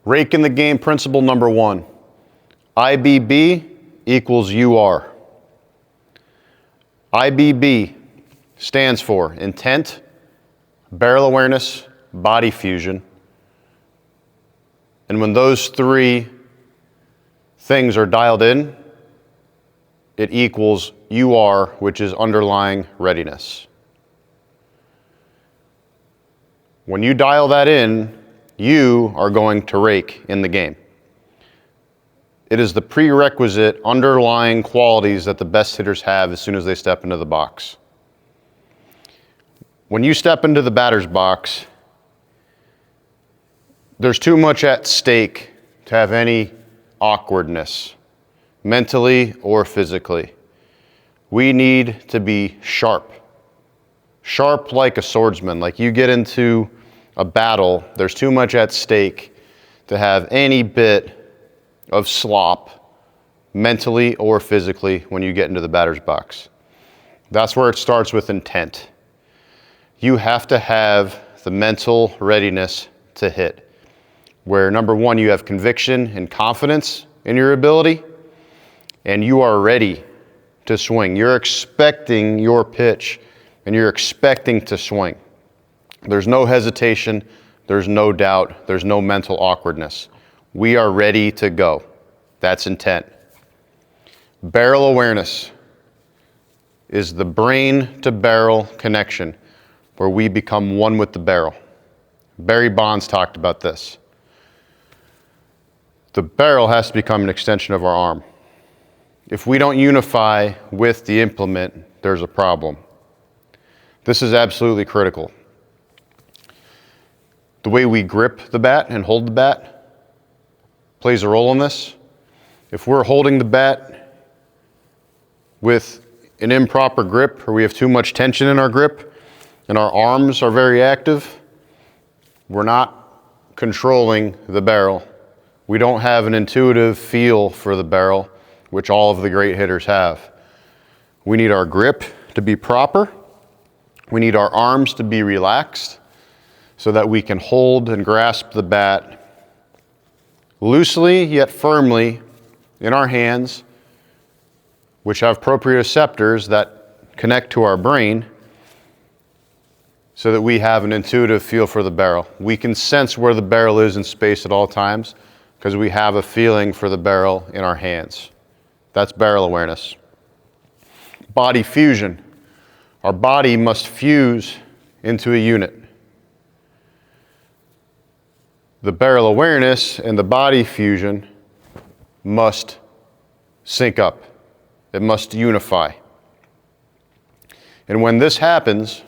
Rake in the game principle number 1. IBB equals UR. IBB stands for intent, barrel awareness, body fusion. And when those three things are dialed in, it equals UR, which is underlying readiness. When you dial that in, you are going to rake in the game. It is the prerequisite underlying qualities that the best hitters have as soon as they step into the box. When you step into the batter's box, there's too much at stake to have any awkwardness, mentally or physically. We need to be sharp. Sharp like a swordsman. Like you get into a battle, there's too much at stake to have any bit of slop, mentally or physically, when you get into the batter's box. That's where it starts with intent. You have to have the mental readiness to hit, where number 1, you have conviction and confidence in your ability, and you are ready to swing. You're expecting your pitch, and you're expecting to swing. There's no hesitation, there's no doubt, there's no mental awkwardness. We are ready to go. That's intent. Barrel awareness is the brain to barrel connection, where we become one with the barrel. Barry Bonds talked about this. The barrel has to become an extension of our arm. If we don't unify with the implement, there's a problem. This is absolutely critical. The way we grip the bat and hold the bat plays a role in this. If we're holding the bat with an improper grip, or we have too much tension in our grip and our arms are very active, we're not controlling the barrel. We don't have an intuitive feel for the barrel, which all of the great hitters have. We need our grip to be proper. We need our arms to be relaxed so that we can hold and grasp the bat loosely yet firmly in our hands, which have proprioceptors that connect to our brain, so that we have an intuitive feel for the barrel. We can sense where the barrel is in space at all times because we have a feeling for the barrel in our hands. That's barrel awareness. Body fusion. Our body must fuse into a unit. The barrel awareness and the body fusion must sync up. It must unify. And when this happens,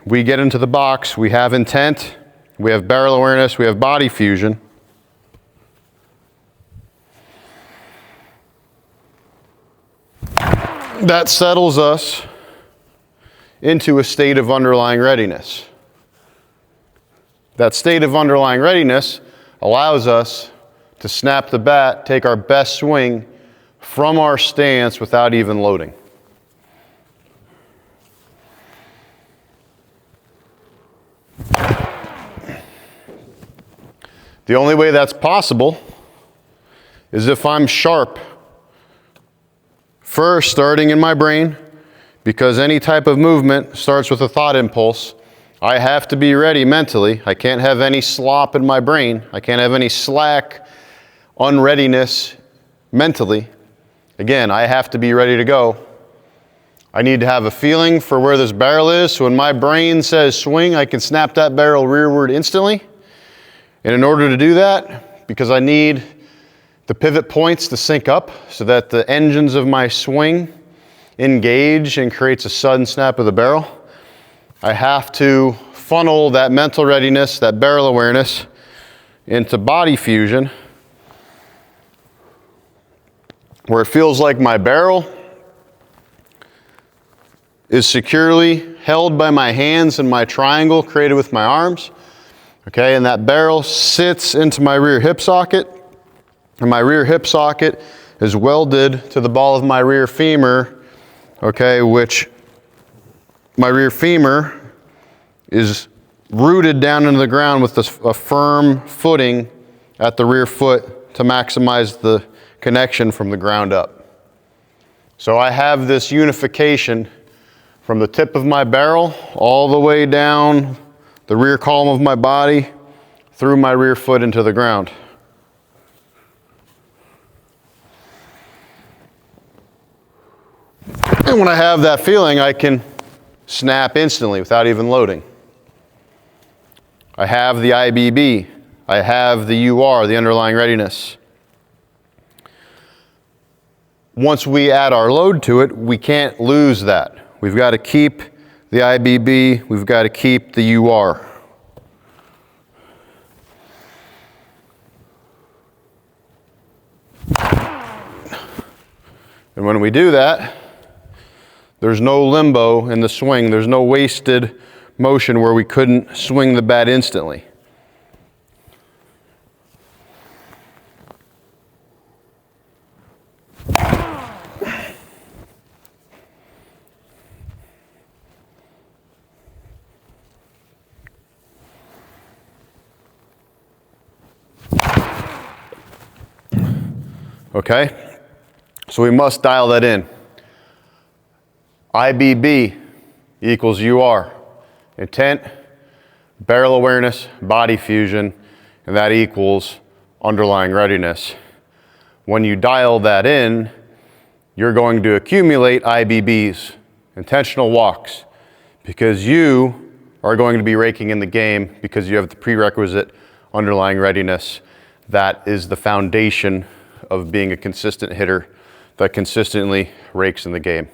we get into the box, we have intent, we have barrel awareness, we have body fusion. That settles us into a state of underlying readiness. That state of underlying readiness allows us to snap the bat, take our best swing from our stance without even loading. The only way that's possible is if I'm sharp. First, starting in my brain, because any type of movement starts with a thought impulse. I have to be ready mentally. I can't have any slop in my brain. I can't have any slack, unreadiness mentally. Again, I have to be ready to go. I need to have a feeling for where this barrel is, so when my brain says swing, I can snap that barrel rearward instantly. And in order to do that, because I need the pivot points to sync up so that the engines of my swing engage and creates a sudden snap of the barrel, I have to funnel that mental readiness, that barrel awareness, into body fusion, where it feels like my barrel is securely held by my hands and my triangle created with my arms. Okay, and that barrel sits into my rear hip socket, and my rear hip socket is welded to the ball of my rear femur, okay, which my rear femur is rooted down into the ground with a firm footing at the rear foot to maximize the connection from the ground up. So I have this unification from the tip of my barrel all the way down the rear column of my body through my rear foot into the ground. And when I have that feeling, I can snap instantly without even loading. I have the IBB. I have the UR, the underlying readiness. Once we add our load to it, we can't lose that. We've got to keep the IBB, we've got to keep the UR. And when we do that, there's no limbo in the swing. There's no wasted motion where we couldn't swing the bat instantly. Okay, so we must dial that in. IBB equals UR. Intent, barrel awareness, body fusion, and that equals underlying readiness. When you dial that in, you're going to accumulate IBBs, intentional walks, because you are going to be raking in the game because you have the prerequisite underlying readiness. That is the foundation of being a consistent hitter that consistently rakes in the game.